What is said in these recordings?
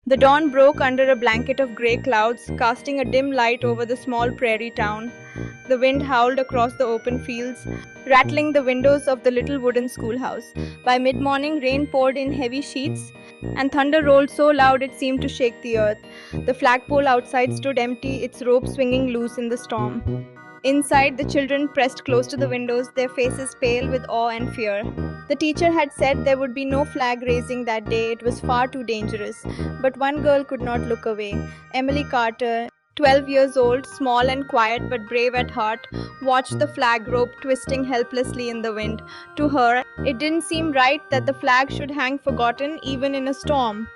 The dawn broke under a blanket of grey clouds, casting a dim light over the small prairie town. The wind howled across the open fields, rattling the windows of the little wooden schoolhouse. By mid morning, rain poured in heavy sheets, and thunder rolled so loud it seemed to shake the earth. The flagpole outside stood empty, its rope swinging loose in the storm. Inside, the children pressed close to the windows, their faces pale with awe and fear. The teacher had said there would be no flag raising that day, it was far too dangerous. But one girl could not look away. Emily Carter, 12 years old, small and quiet but brave at heart, watched the flag rope twisting helplessly in the wind. To her, it didn't seem right that the flag should hang forgotten even in a storm.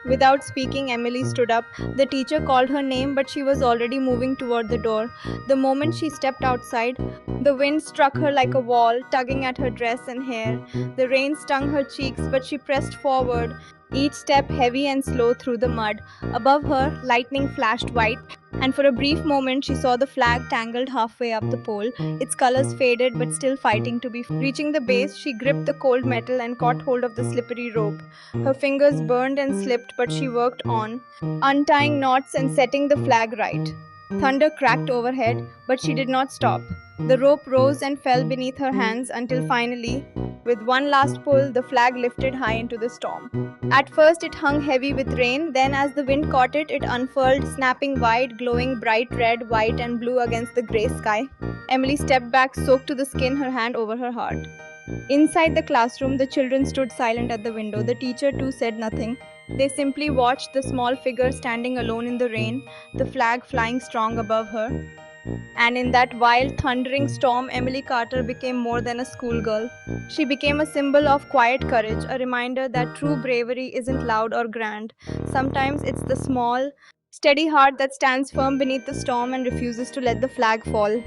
Without speaking, Emily stood up. The teacher called her name, but she was already moving toward the door. The moment she stepped outside, the wind struck her like a wall, tugging at her dress and hair. The rain stung her cheeks, but she pressed forward, each step heavy and slow through the mud. Above her, lightning flashed white, and for a brief moment she saw the flag tangled halfway up the pole, its colors faded but still fighting to be free. Reaching the base, she gripped the cold metal and caught hold of the slippery rope. Her fingers burned and slipped, but she worked on, untying knots and setting the flag right. Thunder cracked overhead, but she did not stop. The rope rose and fell beneath her hands until finally, with one last pull, the flag lifted high into the storm. At first, it hung heavy with rain, then, as the wind caught it, it unfurled, snapping wide, glowing bright red, white, and blue against the grey sky. Emily stepped back, soaked to the skin, her hand over her heart. Inside the classroom, the children stood silent at the window. The teacher, too, said nothing. They simply watched the small figure standing alone in the rain, the flag flying strong above her. And in that wild, thundering storm, Emily Carter became more than a schoolgirl. She became a symbol of quiet courage, a reminder that true bravery isn't loud or grand. Sometimes it's the small, steady heart that stands firm beneath the storm and refuses to let the flag fall.